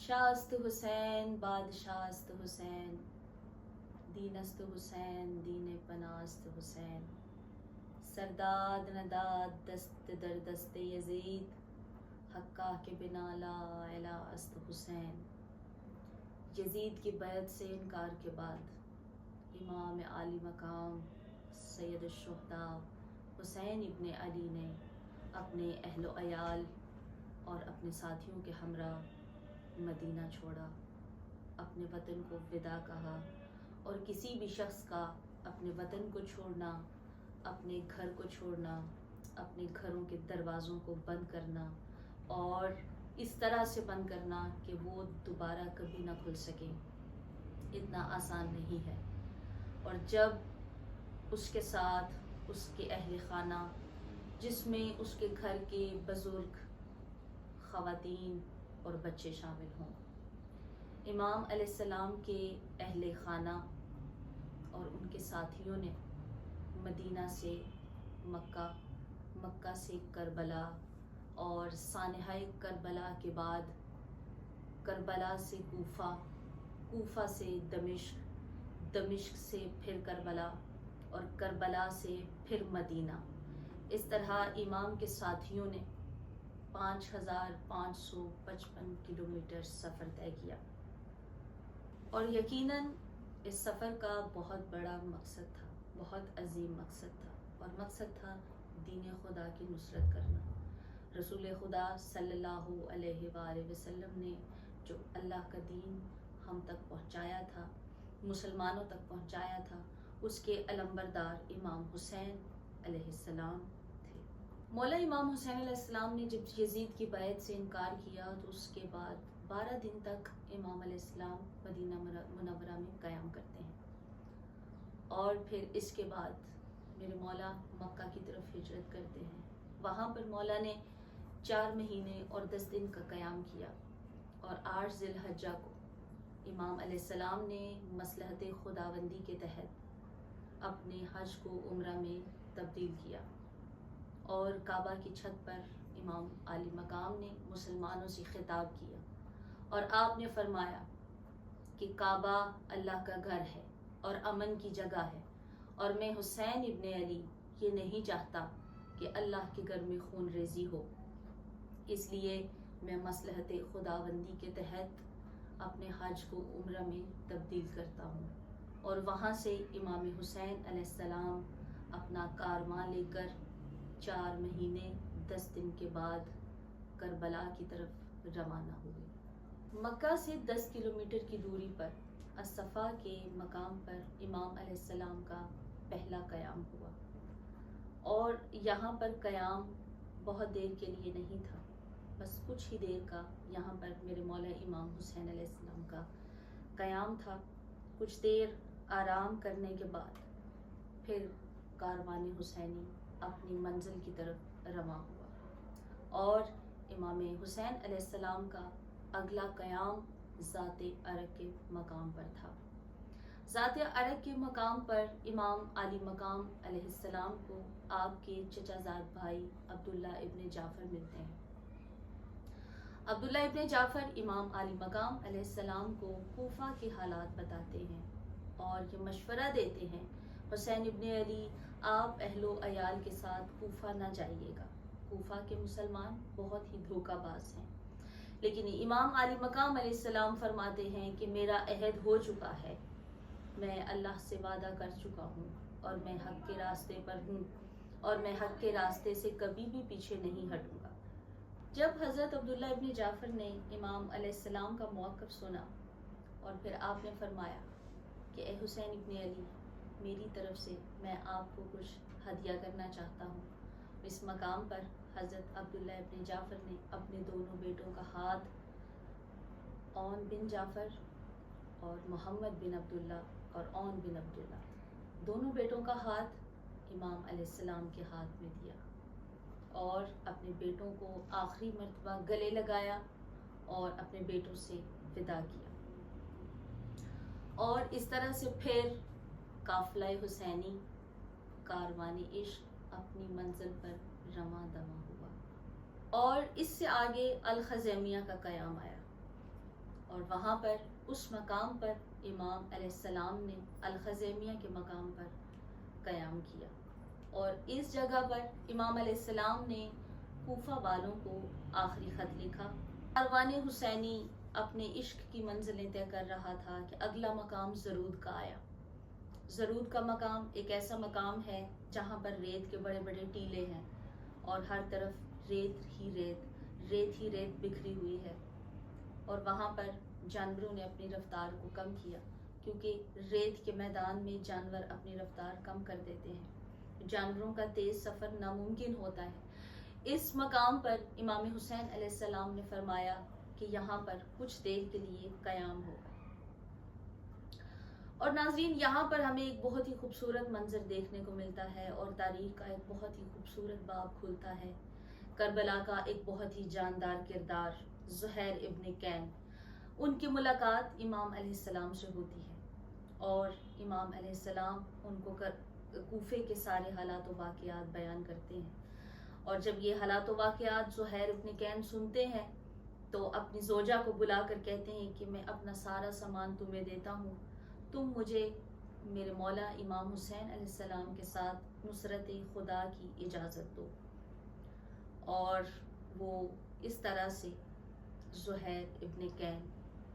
شاست حسین بادشاست حسین، دینست حسین دین پناست حسین، سرداد نداد دست در دست یزید، حقا کے بنا لا الہ است حسین۔ یزید کی بیعت سے انکار کے بعد امام عالی مقام سید الشہداء حسین ابن علی نے اپنے اہل و عیال اور اپنے ساتھیوں کے ہمراہ مدینہ چھوڑا، اپنے وطن کو وداع کہا۔ اور کسی بھی شخص کا اپنے وطن کو چھوڑنا، اپنے گھر کو چھوڑنا، اپنے گھروں کے دروازوں کو بند کرنا اور اس طرح سے بند کرنا کہ وہ دوبارہ کبھی نہ کھل سکے، اتنا آسان نہیں ہے۔ اور جب اس کے ساتھ اس کے اہل خانہ، جس میں اس کے گھر کے بزرگ، خواتین اور بچے شامل ہوں، امام علیہ السلام کے اہل خانہ اور ان کے ساتھیوں نے مدینہ سے مکہ، مکہ سے کربلا اور سانحہ کربلا کے بعد کربلا سے کوفہ، کوفہ سے دمشق، دمشق سے پھر کربلا اور کربلا سے پھر مدینہ، اس طرح امام کے ساتھیوں نے 5555 کلومیٹر سفر طے کیا۔ اور یقیناً اس سفر کا بہت بڑا مقصد تھا، بہت عظیم مقصد تھا، اور مقصد تھا دین خدا کی نصرت کرنا۔ رسول خدا صلی اللہ علیہ وآلہ وسلم نے جو اللہ کا دین ہم تک پہنچایا تھا، مسلمانوں تک پہنچایا تھا، اس کے علمبردار امام حسین علیہ السلام تھے۔ مولا امام حسین علیہ السلام نے جب یزید کی بیعت سے انکار کیا تو اس کے بعد 12 دن تک امام علیہ السلام مدینہ منورہ میں قیام کرتے ہیں، اور پھر اس کے بعد میرے مولا مکہ کی طرف ہجرت کرتے ہیں۔ وہاں پر مولا نے 4 مہینے اور 10 دن کا قیام کیا، اور 8 ذی الحجہ کو امام علیہ السلام نے مصلحت خداوندی کے تحت اپنے حج کو عمرہ میں تبدیل کیا، اور کعبہ کی چھت پر امام عالی مقام نے مسلمانوں سے خطاب کیا، اور آپ نے فرمایا کہ کعبہ اللہ کا گھر ہے اور امن کی جگہ ہے، اور میں حسین ابن علی یہ نہیں چاہتا کہ اللہ کے گھر میں خون ریزی ہو، اس لیے میں مصلحت خداوندی کے تحت اپنے حج کو عمرہ میں تبدیل کرتا ہوں۔ اور وہاں سے امام حسین علیہ السلام اپنا کارواں لے کر 4 مہینے 10 دن کے بعد کربلا کی طرف روانہ ہوئے۔ مکہ سے 10 کلومیٹر کی دوری پر الصفا کے مقام پر امام علیہ السلام کا پہلا قیام ہوا، اور یہاں پر قیام بہت دیر کے لیے نہیں تھا، بس کچھ ہی دیر کا یہاں پر میرے مولا امام حسین علیہ السلام کا قیام تھا۔ کچھ دیر آرام کرنے کے بعد پھر کاروان حسینی اپنی منزل کی طرف رواں ہوا، اور امام حسین علیہ السلام کا اگلا قیام ذات عرق کے مقام پر تھا۔ ذات عرق کے مقام پر امام عالی مقام علیہ السلام کو آپ کے چچا زاد بھائی عبداللہ ابن جعفر ملتے ہیں۔ عبداللہ ابن جعفر امام عالی مقام علیہ السلام کو کوفہ کے حالات بتاتے ہیں اور یہ مشورہ دیتے ہیں، حسین ابن علی آپ اہل و عیال کے ساتھ کوفہ نہ جائیے گا، کوفہ کے مسلمان بہت ہی دھوکہ باز ہیں۔ لیکن امام عالی مقام علیہ السلام فرماتے ہیں کہ میرا عہد ہو چکا ہے، میں اللہ سے وعدہ کر چکا ہوں، اور میں حق کے راستے پر ہوں، اور میں حق کے راستے سے کبھی بھی پیچھے نہیں ہٹوں گا۔ جب حضرت عبداللہ ابن جعفر نے امام علیہ السلام کا موقف سنا، اور پھر آپ نے فرمایا کہ اے حسین ابن علی، میری طرف سے میں آپ کو کچھ ہدیہ کرنا چاہتا ہوں۔ اس مقام پر حضرت عبداللہ ابن جعفر نے اپنے دونوں بیٹوں کا ہاتھ، اون بن جعفر اور محمد بن عبداللہ اور اون بن عبداللہ، دونوں بیٹوں کا ہاتھ امام علیہ السلام کے ہاتھ میں دیا، اور اپنے بیٹوں کو آخری مرتبہ گلے لگایا اور اپنے بیٹوں سے وداع کیا۔ اور اس طرح سے پھر قافلہ حسینی، کاروان عشق اپنی منزل پر رواں دواں ہوا، اور اس سے آگے الخزیمیہ کا قیام آیا۔ وہاں پر اس مقام پر امام علیہ السلام نے الخزیمیہ کے مقام پر قیام کیا، اور اس جگہ پر امام علیہ السلام نے کوفہ والوں کو آخری خط لکھا۔ کاروان حسینی اپنے عشق کی منزلیں طے کر رہا تھا کہ اگلا مقام زرود کا آیا۔ زرود کا مقام ایک ایسا مقام ہے جہاں پر ریت کے بڑے بڑے ٹیلے ہیں اور ہر طرف ریت ہی ریت بکھری ہوئی ہے، اور وہاں پر جانوروں نے اپنی رفتار کو کم کیا، کیونکہ ریت کے میدان میں جانور اپنی رفتار کم کر دیتے ہیں، جانوروں کا تیز سفر ناممکن ہوتا ہے۔ اس مقام پر امام حسین علیہ السلام نے فرمایا کہ یہاں پر کچھ دیر کے لیے قیام ہو۔ اور ناظرین، یہاں پر ہمیں ایک بہت ہی خوبصورت منظر دیکھنے کو ملتا ہے اور تاریخ کا ایک بہت ہی خوبصورت باب کھلتا ہے۔ کربلا کا ایک بہت ہی جاندار کردار زہیر ابن کین، ان کی ملاقات امام علیہ السلام سے ہوتی ہے، اور امام علیہ السلام ان کو کوفے کے سارے حالات و واقعات بیان کرتے ہیں، اور جب یہ حالات و واقعات زہیر ابن کین سنتے ہیں تو اپنی زوجہ کو بلا کر کہتے ہیں کہ میں اپنا سارا سامان تمہیں دیتا ہوں، تم مجھے میرے مولا امام حسین علیہ السلام کے ساتھ نصرت خدا کی اجازت دو۔ اور وہ اس طرح سے زہیر ابن کین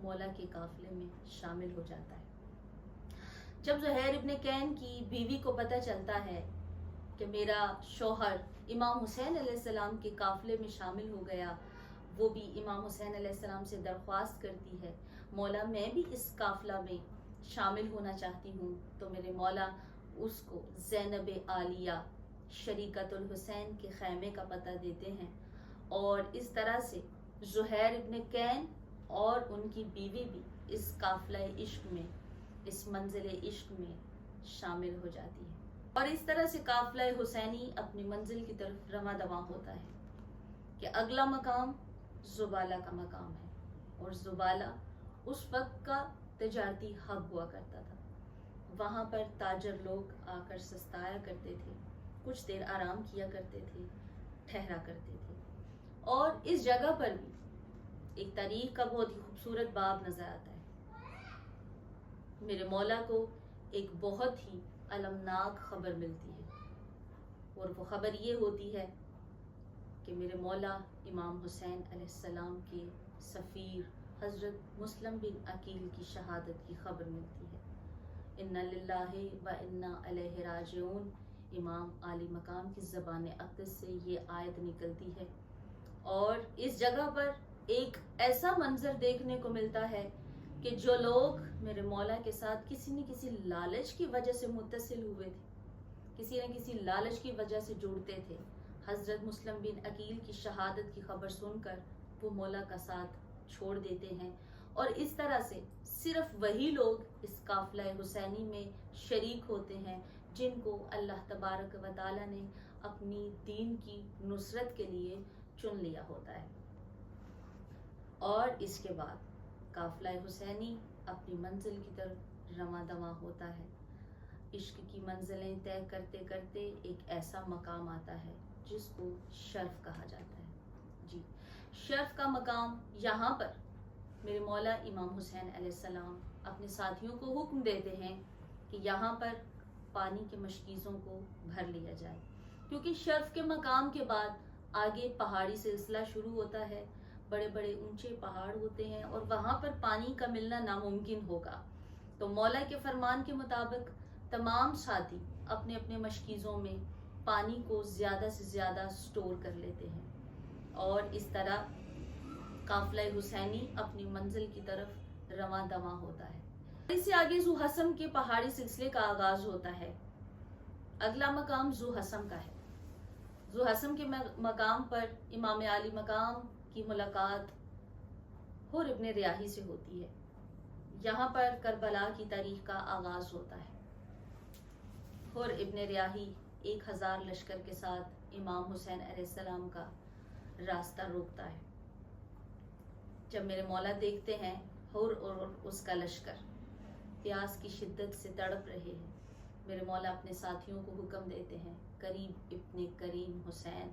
مولا کے قافلے میں شامل ہو جاتا ہے۔ جب زہیر ابن کین کی بیوی کو پتہ چلتا ہے کہ میرا شوہر امام حسین علیہ السلام کے قافلے میں شامل ہو گیا، وہ بھی امام حسین علیہ السلام سے درخواست کرتی ہے، مولا میں بھی اس قافلہ میں شامل ہونا چاہتی ہوں، تو میرے مولا اس کو زینب عالیہ شریکت الحسین کے خیمے کا پتہ دیتے ہیں، اور اس طرح سے زہیر ابن کین اور ان کی بیوی بھی اس قافلہ عشق میں، اس منزل عشق میں شامل ہو جاتی ہے، اور اس طرح سے قافلہ حسینی اپنی منزل کی طرف رواں دواں ہوتا ہے کہ اگلا مقام زبالہ کا مقام ہے، اور زبالہ اس وقت کا تجارتی ہب ہوا کرتا تھا۔ وہاں پر تاجر لوگ آ کر سستایا کرتے تھے، کچھ دیر آرام کیا کرتے تھے، ٹھہرا کرتے تھے، اور اس جگہ پر بھی ایک تاریخ کا بہت ہی خوبصورت باب نظر آتا ہے۔ میرے مولا کو ایک بہت ہی المناک خبر ملتی ہے، اور وہ خبر یہ ہوتی ہے کہ میرے مولا امام حسین علیہ السلام کے سفیر حضرت مسلم بن عقیل کی شہادت کی خبر ملتی ہے۔ انا للہ و انا الیہ راجعون، امام عالی مقام کی زبان اقدس سے یہ آیت نکلتی ہے، اور اس جگہ پر ایک ایسا منظر دیکھنے کو ملتا ہے کہ جو لوگ میرے مولا کے ساتھ کسی نہ کسی لالچ کی وجہ سے متصل ہوئے تھے، کسی نہ کسی لالچ کی وجہ سے جڑتے تھے، حضرت مسلم بن عقیل کی شہادت کی خبر سن کر وہ مولا کا ساتھ چھوڑ دیتے ہیں، اور اس طرح سے صرف وہی لوگ اس قافلہ حسینی میں شریک ہوتے ہیں جن کو اللہ تبارک و تعالی نے اپنی دین کی نصرت کے لیے چن لیا ہوتا ہے۔ اور اس کے بعد قافلہ حسینی اپنی منزل کی طرف رواں دواں ہوتا ہے، عشق کی منزلیں طے کرتے کرتے ایک ایسا مقام آتا ہے جس کو شرف کہا جاتا ہے۔ جی، شرف کا مقام، یہاں پر میرے مولا امام حسین علیہ السلام اپنے ساتھیوں کو حکم دیتے ہیں کہ یہاں پر پانی کے مشکیزوں کو بھر لیا جائے، کیونکہ شرف کے مقام کے بعد آگے پہاڑی سلسلہ شروع ہوتا ہے، بڑے بڑے اونچے پہاڑ ہوتے ہیں، اور وہاں پر پانی کا ملنا ناممکن ہوگا۔ تو مولا کے فرمان کے مطابق تمام ساتھی اپنے اپنے مشکیزوں میں پانی کو زیادہ سے زیادہ سٹور کر لیتے ہیں، اور اس طرح قافلہ حسینی اپنی منزل کی طرف رواں دواں ہوتا ہے۔ اس سے آگے ذو حسم کے پہاڑی سلسلے کا آغاز ہوتا ہے۔ اگلا مقام ذو حسم کا ہے۔ ذو حسم کے مقام پر امام عالی مقام کی ملاقات حر ابن ریاحی سے ہوتی ہے۔ یہاں پر کربلا کی تاریخ کا آغاز ہوتا ہے۔ حر ابن ریاحی 1000 لشکر کے ساتھ امام حسین علیہ السلام کا راستہ روکتا ہے۔ جب میرے مولا دیکھتے ہیں حر اور اس کا لشکر پیاس کی شدت سے تڑپ رہے ہیں، میرے مولا اپنے ساتھیوں کو حکم دیتے ہیں، قریب ابن کریم حسین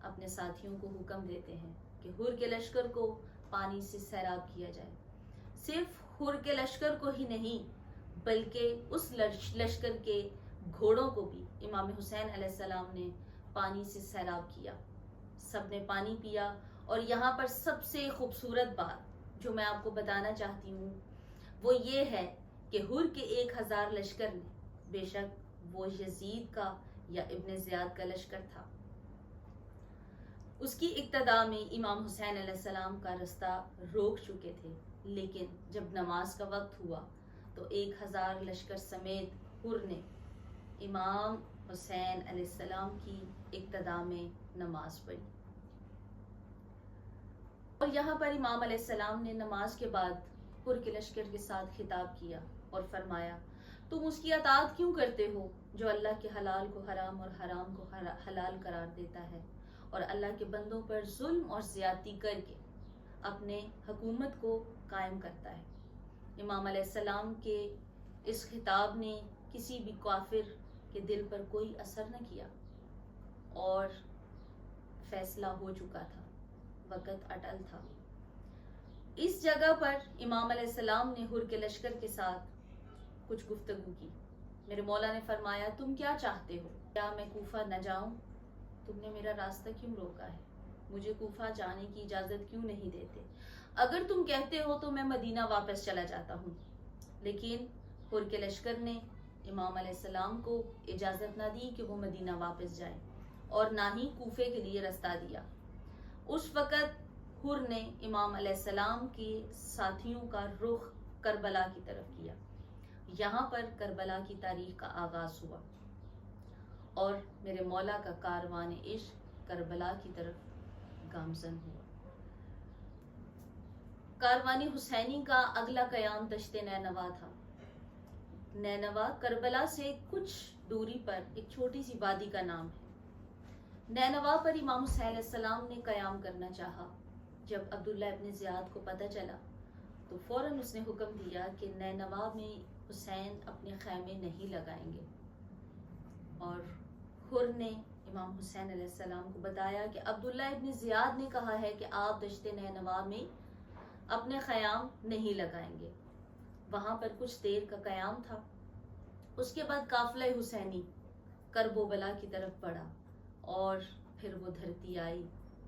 اپنے ساتھیوں کو حکم دیتے ہیں کہ حر کے لشکر کو پانی سے سیراب کیا جائے. صرف حر کے لشکر کو ہی نہیں بلکہ اس لشکر کے گھوڑوں کو بھی امام حسین علیہ السلام نے پانی سے سیراب کیا. سب نے پانی پیا. اور یہاں پر سب سے خوبصورت بات جو میں آپ کو بتانا چاہتی ہوں وہ یہ ہے کہ حر کے 1000 لشکر نے، بے شک وہ یزید کا یا ابن زیاد کا لشکر تھا، اس کی ابتدا میں امام حسین علیہ السلام کا رستہ روک چکے تھے. لیکن جب نماز کا وقت ہوا تو 1000 لشکر سمیت حر نے امام حسین علیہ السلام کی ابتدا میں نماز پڑھی. اور یہاں پر امام علیہ السلام نے نماز کے بعد حر کے لشکر کے ساتھ خطاب کیا اور فرمایا، تم اس کی اطاعت کیوں کرتے ہو جو اللہ کے حلال کو حرام اور حرام کو حلال قرار دیتا ہے اور اللہ کے بندوں پر ظلم اور زیادتی کر کے اپنے حکومت کو قائم کرتا ہے. امام علیہ السلام کے اس خطاب نے کسی بھی کافر کے دل پر کوئی اثر نہ کیا اور فیصلہ ہو چکا تھا، وقت اٹل تھا. اس جگہ پر امام علیہ السلام نے حر کے لشکر کے ساتھ کچھ گفتگو کی. میرے مولا نے فرمایا، تم کیا چاہتے ہو؟ کیا میں کوفہ نہ جاؤں؟ تم نے میرا راستہ کیوں روکا ہے؟ مجھے کوفہ جانے کی اجازت کیوں نہیں دیتے؟ اگر تم کہتے ہو تو میں مدینہ واپس چلا جاتا ہوں. لیکن حر کے لشکر نے امام علیہ السلام کو اجازت نہ دی کہ وہ مدینہ واپس جائیں اور نہ ہی کوفے کے لیے رستہ دیا. اس وقت حر نے امام علیہ السلام کے ساتھیوں کا رخ کربلا کی طرف کیا. یہاں پر کربلا کی تاریخ کا آغاز ہوا اور میرے مولا کا کاروان عشق کربلا کی طرف گامزن ہوا. کاروان حسینی کا اگلا قیام دشت نینوا تھا. نینوا کربلا سے کچھ دوری پر ایک چھوٹی سی وادی کا نام ہے. نینوا پر امام حسین علیہ السلام نے قیام کرنا چاہا. جب عبداللہ ابن زیاد کو پتہ چلا تو فوراً اس نے حکم دیا کہ نینوا میں حسین اپنے خیمے نہیں لگائیں گے. اور حر نے امام حسین علیہ السلام کو بتایا کہ عبداللہ ابن زیاد نے کہا ہے کہ آپ دشت نینوا میں اپنے خیام نہیں لگائیں گے. وہاں پر کچھ دیر کا قیام تھا. اس کے بعد قافلہ حسینی کرب و بلا کی طرف بڑھا اور پھر وہ دھرتی آئی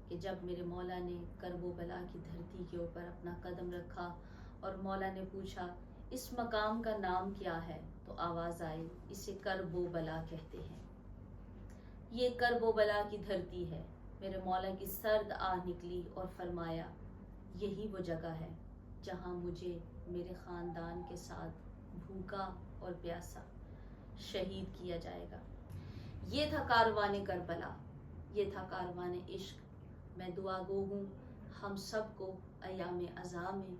کہ جب میرے مولا نے کرب و بلا کی دھرتی کے اوپر اپنا قدم رکھا اور مولا نے پوچھا اس مقام کا نام کیا ہے تو آواز آئی، اسے کرب و بلا کہتے ہیں، یہ کرب و بلا کی دھرتی ہے. میرے مولا کی سرد آہ نکلی اور فرمایا، یہی وہ جگہ ہے جہاں مجھے میرے خاندان کے ساتھ بھوکا اور پیاسا شہید کیا جائے گا. یہ تھا کاروان کربلا، یہ تھا کاروان عشق. میں دعا گو ہوں ہم سب کو ایام عزا میں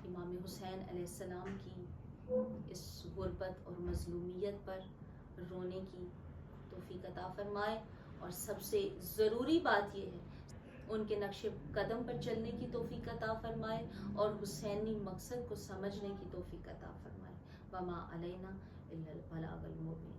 امام حسین علیہ السلام کی اس غربت اور مظلومیت پر رونے کی توفیق عطا فرمائے. اور سب سے ضروری بات یہ ہے ان کے نقش قدم پر چلنے کی توفیق عطا فرمائے اور حسینی مقصد کو سمجھنے کی توفیق عطا فرمائے. وما علینا الا البلاغ المبین.